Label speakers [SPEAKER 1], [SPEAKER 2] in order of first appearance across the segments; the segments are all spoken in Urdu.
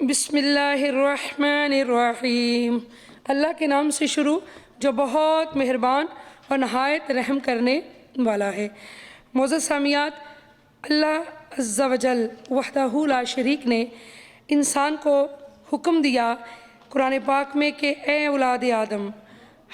[SPEAKER 1] بسم اللہ الرحمن الرحیم، اللہ کے نام سے شروع جو بہت مہربان اور نہایت رحم کرنے والا ہے۔ معزز سامعات، اللہ عز و جل وحدہ لا شریک نے انسان کو حکم دیا قرآن پاک میں کہ اے اولاد آدم،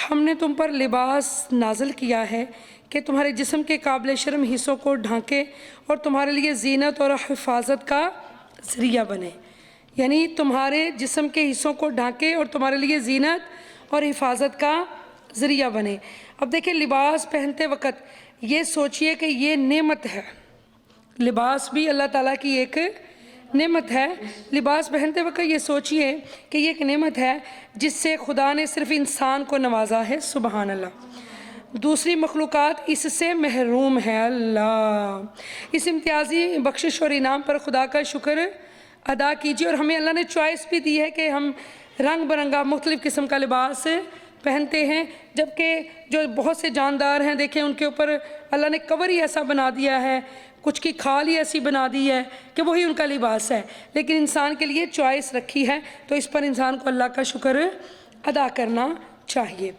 [SPEAKER 1] ہم نے تم پر لباس نازل کیا ہے کہ تمہارے جسم کے قابل شرم حصوں کو ڈھانکے اور تمہارے لیے زینت اور حفاظت کا ذریعہ بنے، یعنی تمہارے جسم کے حصوں کو ڈھانکے اور تمہارے لیے زینت اور حفاظت کا ذریعہ بنے۔ اب دیکھیں، لباس پہنتے وقت یہ سوچئے کہ یہ نعمت ہے، لباس بھی اللہ تعالیٰ کی ایک نعمت ہے۔ لباس پہنتے وقت یہ سوچئے کہ یہ ایک نعمت ہے جس سے خدا نے صرف انسان کو نوازا ہے، سبحان اللہ، دوسری مخلوقات اس سے محروم ہے۔ اللہ، اس امتیازی بخشش اور انعام پر خدا کا شکر ادا کیجیے۔ اور ہمیں اللہ نے چوائس بھی دی ہے کہ ہم رنگ برنگا مختلف قسم کا لباس پہنتے ہیں، جبکہ جو بہت سے جاندار ہیں دیکھیں ان کے اوپر اللہ نے کور ہی ایسا بنا دیا ہے، کچھ کی کھال ہی ایسی بنا دی ہے کہ وہی ان کا لباس ہے، لیکن انسان کے لیے چوائس رکھی ہے، تو اس پر انسان کو اللہ کا شکر ادا کرنا چاہیے۔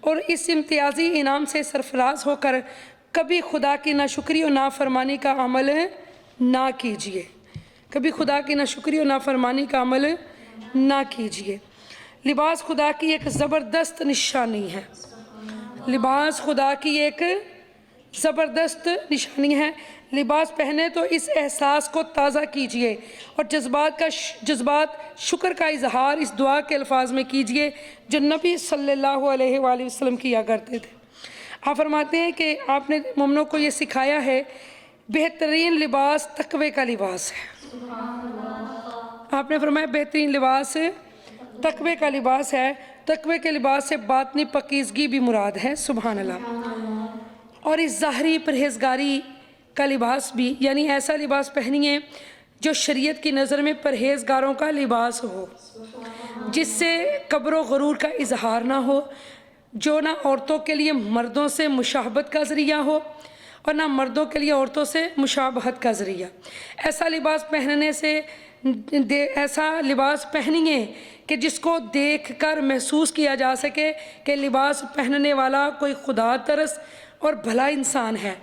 [SPEAKER 1] اور اس امتیازی انعام سے سرفراز ہو کر کبھی خدا کی ناشکری اور نافرمانی کا عمل نہ کیجیے، کبھی خدا کی ناشکری اور نافرمانی کا عمل نہ کیجیے۔ لباس خدا کی ایک زبردست نشانی ہے، لباس خدا کی ایک زبردست نشانی ہے۔ لباس پہنے تو اس احساس کو تازہ کیجیے اور جذبات شکر کا اظہار اس دعا کے الفاظ میں کیجیے جو نبی صلی اللہ علیہ وآلہ وسلم کیا کرتے تھے۔ آپ فرماتے ہیں کہ آپ نے مومنوں کو یہ سکھایا ہے، بہترین لباس تقوی کا لباس ہے۔ آپ نے فرمایا بہترین لباس تقوی کا لباس ہے، تقوی کے لباس سے باطنی پاکیزگی بھی مراد ہے، سبحان اللہ۔ اور اس ظاہری پرہیزگاری کا لباس بھی، یعنی ایسا لباس پہنیے جو شریعت کی نظر میں پرہیزگاروں کا لباس ہو، جس سے کبر و غرور کا اظہار نہ ہو، جو نہ عورتوں کے لیے مردوں سے مشابہت کا ذریعہ ہو اور نہ مردوں کے لیے عورتوں سے مشابہت کا ذریعہ۔ ایسا لباس پہننے سے ایسا لباس پہنیے کہ جس کو دیکھ کر محسوس کیا جا سکے کہ لباس پہننے والا کوئی خدا ترس اور بھلا انسان ہے،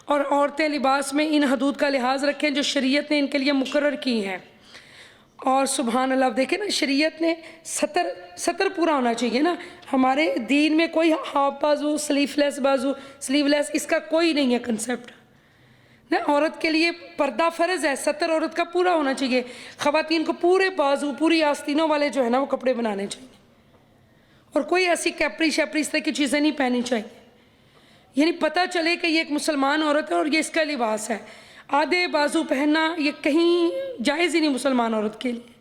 [SPEAKER 1] اور عورتیں لباس میں ان حدود کا لحاظ رکھیں جو شریعت نے ان کے لیے مقرر کی ہیں۔ اور سبحان اللہ، دیکھیں نا، شریعت نے سطر پورا ہونا چاہیے نا، ہمارے دین میں کوئی ہاف بازو، سلیو لیس اس کا کوئی نہیں ہے کنسیپٹ نا۔ عورت کے لیے پردہ فرض ہے، سطر عورت کا پورا ہونا چاہیے۔ خواتین کو پورے بازو، پوری آستینوں والے جو ہے نا وہ کپڑے بنانے چاہیے، اور کوئی ایسی کیپری شیپری اس طرح کی چیزیں نہیں پہنی چاہیے، یعنی پتہ چلے کہ یہ ایک مسلمان عورت ہے اور یہ اس کا لباس ہے۔ آدھے بازو پہننا یہ کہیں جائز ہی نہیں مسلمان عورت کے لیے۔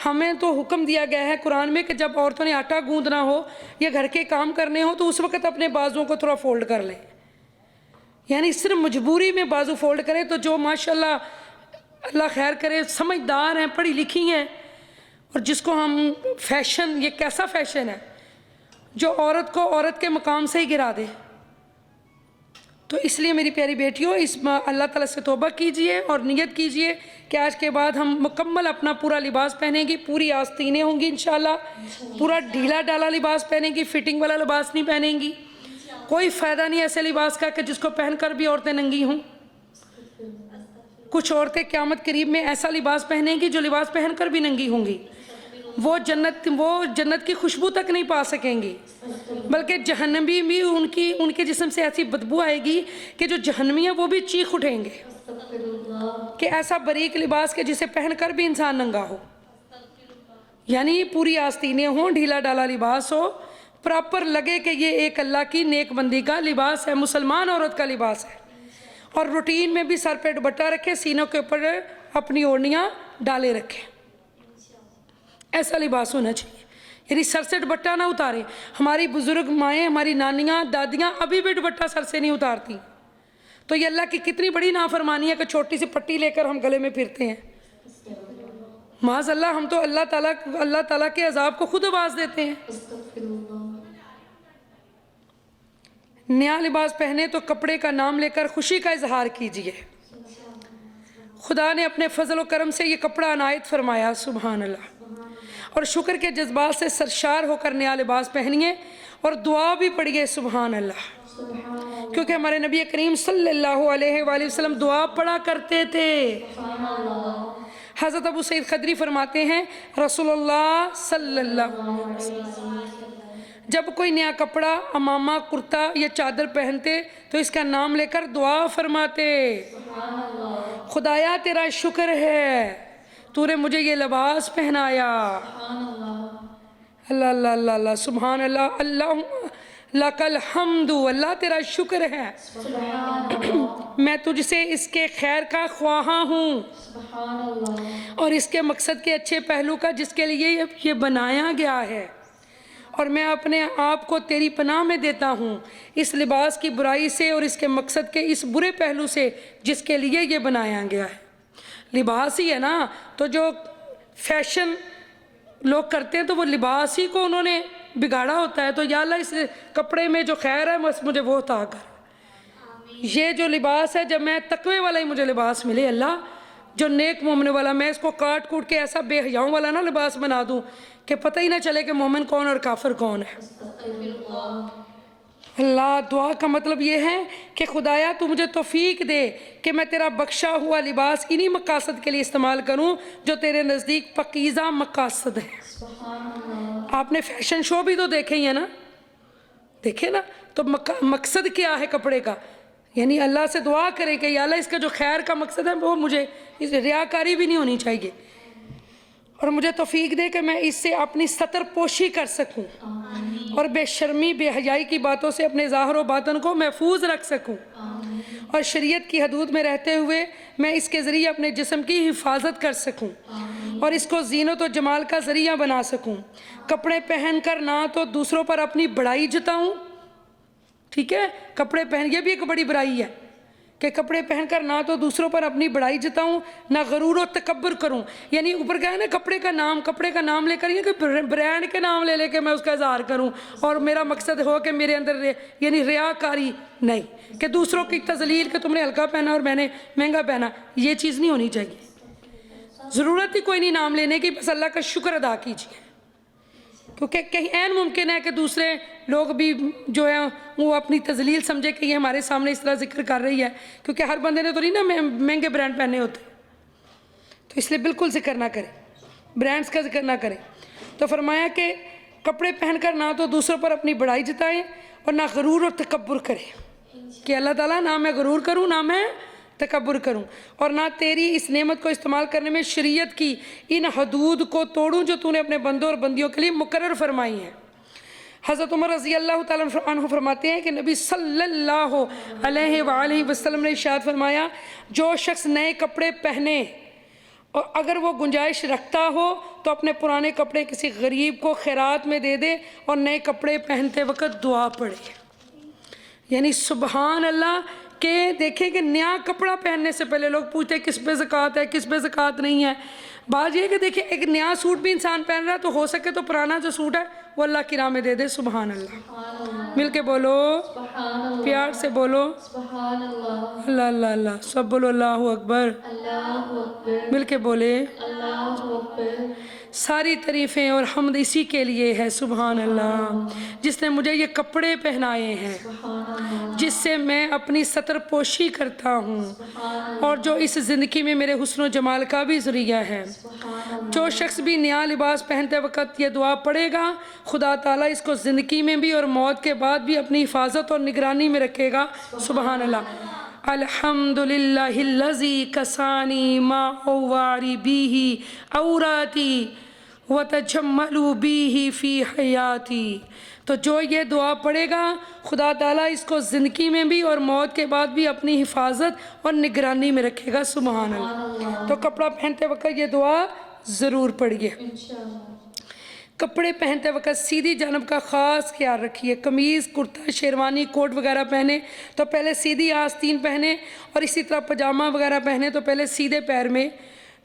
[SPEAKER 1] ہمیں تو حکم دیا گیا ہے قرآن میں کہ جب عورتوں نے آٹا گوندنا ہو یا گھر کے کام کرنے ہو تو اس وقت اپنے بازوؤں کو تھوڑا فولڈ کر لیں، یعنی صرف مجبوری میں بازو فولڈ کریں۔ تو جو ماشاءاللہ اللہ خیر کرے سمجھدار ہیں، پڑھی لکھی ہیں، اور جس کو ہم فیشن، یہ کیسا فیشن ہے جو عورت کو عورت کے مقام سے ہی گرا دے، تو اس لیے میری پیاری بیٹیوں، اس اللہ تعالیٰ سے توبہ کیجئے اور نیت کیجئے کہ آج کے بعد ہم مکمل اپنا پورا لباس پہنیں گی، پوری آستینیں ہوں گی انشاءاللہ، پورا ڈھیلا ڈالا لباس پہنیں گی، فٹنگ والا لباس نہیں پہنیں گی۔ کوئی فائدہ نہیں ایسے لباس کا کہ جس کو پہن کر بھی عورتیں ننگی ہوں۔ کچھ عورتیں قیامت قریب میں ایسا لباس پہنیں گی جو لباس پہن کر بھی ننگی ہوں گی، وہ جنت کی خوشبو تک نہیں پا سکیں گی، بلکہ جہنمی بھی ان کے جسم سے ایسی بدبو آئے گی کہ جو جہنمی ہیں وہ بھی چیخ اٹھیں گے کہ ایسا باریک لباس کے جسے پہن کر بھی انسان ننگا ہو، یعنی پوری آستینیں ہوں، ڈھیلا ڈالا لباس ہو، پراپر لگے کہ یہ ایک اللہ کی نیک بندی کا لباس ہے، مسلمان عورت کا لباس ہے۔ اور روٹین میں بھی سر پہ دوپٹہ رکھے، سینوں کے اوپر اپنی اوڑھنیاں ڈالے رکھے، ایسا لباس ہونا چاہیے، یعنی سر سے دوپٹہ نہ اتارے۔ ہماری بزرگ مائیں، ہماری نانیاں، دادیاں ابھی بھی دوپٹہ سر سے نہیں اتارتی، تو یہ اللہ کی کتنی بڑی نافرمانی ہے کہ چھوٹی سی پٹی لے کر ہم گلے میں پھرتے ہیں۔ معاذ اللہ، ہم تو اللہ تعالیٰ کے عذاب کو خود آواز دیتے ہیں۔ نیا لباس پہنے تو کپڑے کا نام لے کر خوشی کا اظہار کیجیے، خدا نے اپنے فضل و کرم سے یہ کپڑا عنایت فرمایا، سبحان اللہ۔ اور شکر کے جذبات سے سرشار ہو کر نیا لباس پہنیے اور دعا بھی پڑھیے سبحان اللہ، کیونکہ ہمارے نبی کریم صلی اللہ علیہ وآلہ وسلم دعا پڑھا کرتے تھے۔ حضرت ابو سعید خدری فرماتے ہیں رسول اللہ صلی اللہ علیہ وسلم جب کوئی نیا کپڑا، عمامہ، کرتا یا چادر پہنتے تو اس کا نام لے کر دعا فرماتے، خدایا تیرا شکر ہے تو نے مجھے یہ لباس پہنایا، اللہ اللہ اللہ اللہ سبحان اللہ، اللہم لک الحمد، اللہ تیرا شکر ہے، میں تجھ سے اس کے خیر کا خواہاں ہوں اور اس کے مقصد کے اچھے پہلو کا جس کے لیے یہ بنایا گیا ہے، اور میں اپنے آپ کو تیری پناہ میں دیتا ہوں اس لباس کی برائی سے اور اس کے مقصد کے اس برے پہلو سے جس کے لیے یہ بنایا گیا ہے۔ لباس ہی ہے نا، تو جو فیشن لوگ کرتے ہیں تو وہ لباس ہی کو انہوں نے بگاڑا ہوتا ہے، تو یا اللہ اس کپڑے میں جو خیر ہے بس مجھے وہ عطا کر، یہ جو لباس ہے جب میں تقوی والا ہی مجھے لباس ملے اللہ، جو نیک مومن والا، میں اس کو کاٹ کوٹ کے ایسا بے حیاؤں والا نہ لباس بنا دوں کہ پتہ ہی نہ چلے کہ مومن کون اور کافر کون ہے۔ اللہ دعا کا مطلب یہ ہے کہ خدایا تو مجھے توفیق دے کہ میں تیرا بخشا ہوا لباس انہی مقاصد کے لیے استعمال کروں جو تیرے نزدیک پاکیزہ مقاصد ہیں۔ آپ نے فیشن شو بھی تو دیکھے ہی ہیں نا، دیکھے نا، تو مقصد کیا ہے کپڑے کا، یعنی اللہ سے دعا کرے کہ یا اللہ اس کا جو خیر کا مقصد ہے وہ مجھے، اس ریاکاری بھی نہیں ہونی چاہیے، اور مجھے توفیق دے کہ میں اس سے اپنی ستر پوشی کر سکوں اور بے شرمی بے حیائی کی باتوں سے اپنے ظاہر و باطن کو محفوظ رکھ سکوں، اور شریعت کی حدود میں رہتے ہوئے میں اس کے ذریعے اپنے جسم کی حفاظت کر سکوں اور اس کو زینت و جمال کا ذریعہ بنا سکوں، کپڑے پہن کر نہ تو دوسروں پر اپنی بڑائی جتاؤں، ٹھیک ہے، کپڑے پہن، یہ بھی ایک بڑی برائی ہے کہ کپڑے پہن کر نہ تو دوسروں پر اپنی بڑائی جتاؤں نہ غرور و تکبر کروں، یعنی اوپر کیا ہے نا کپڑے کا نام لے کر، یہ کہ برانڈ کے نام لے کے میں اس کا اظہار کروں اور میرا مقصد ہو کہ میرے اندر یعنی ریاکاری نہیں، کہ دوسروں کی تذلیل کہ تم نے ہلکا پہنا اور میں نے مہنگا پہنا، یہ چیز نہیں ہونی چاہیے، ضرورت ہی کوئی نہیں نام لینے کی، بس اللہ کا شکر ادا کیجیے، کیونکہ کہیں عین ممکن ہے کہ دوسرے لوگ بھی جو ہے وہ اپنی تذلیل سمجھے کہ یہ ہمارے سامنے اس طرح ذکر کر رہی ہے، کیونکہ ہر بندے نے تو نہیں نا مہنگے برانڈ پہنے ہوتے، تو اس لیے بالکل ذکر نہ کریں، برانڈز کا ذکر نہ کریں۔ تو فرمایا کہ کپڑے پہن کر نہ تو دوسروں پر اپنی بڑائی جتائیں اور نہ غرور اور تکبر کریں، کہ اللہ تعالیٰ نہ میں غرور کروں نہ میں تکبر کروں، اور نہ تیری اس نعمت کو استعمال کرنے میں شریعت کی ان حدود کو توڑوں جو تو نے اپنے بندوں اور بندیوں کے لیے مقرر فرمائی ہیں۔ حضرت عمر رضی اللہ تعالیٰ عنہ فرماتے ہیں کہ نبی صلی اللہ علیہ وآلہ وسلم نے ارشاد فرمایا، جو شخص نئے کپڑے پہنے اور اگر وہ گنجائش رکھتا ہو تو اپنے پرانے کپڑے کسی غریب کو خیرات میں دے دے اور نئے کپڑے پہنتے وقت دعا پڑھے، یعنی سبحان اللہ، کہ دیکھیں کہ نیا کپڑا پہننے سے پہلے لوگ پوچھتے ہیں کس پہ زکوٰۃ ہے کس پہ زکوٰۃ نہیں ہے، بات یہ ہے کہ دیکھیں ایک نیا سوٹ بھی انسان پہن رہا ہے تو ہو سکے تو پرانا جو سوٹ ہے وہ اللہ کی راہ میں دے دے، سبحان اللہ، مل کے بولو، پیار سے بولو، اللہ اللہ اللہ، سب بولو اللہ اکبر، مل کے بولے، ساری تعریفیں اور حمد اسی کے لیے ہے، سبحان اللہ، جس نے مجھے یہ کپڑے پہنائے ہیں جس سے میں اپنی ستر پوشی کرتا ہوں اور جو اس زندگی میں میرے حسن و جمال کا بھی ذریعہ ہے۔ جو شخص بھی نیا لباس پہنتے وقت یہ دعا پڑھے گا خدا تعالیٰ اس کو زندگی میں بھی اور موت کے بعد بھی اپنی حفاظت اور نگرانی میں رکھے گا، سبحان اللہ۔ الحمدللہ الذی کسانی ما اواری بیہی اوراتی وتجملوا بیہی فی حیاتی، تو جو یہ دعا پڑھے گا خدا تعالیٰ اس کو زندگی میں بھی اور موت کے بعد بھی اپنی حفاظت اور نگرانی میں رکھے گا، سبحان اللہ۔ تو کپڑا پہنتے وقت یہ دعا ضرور پڑھیے۔ کپڑے پہنتے وقت سیدھی جانب کا خاص خیال رکھیے، قمیض، کرتا، شیروانی، کوٹ وغیرہ پہنے تو پہلے سیدھی آستین پہنے، اور اسی طرح پجامہ وغیرہ پہنے تو پہلے سیدھے پیر میں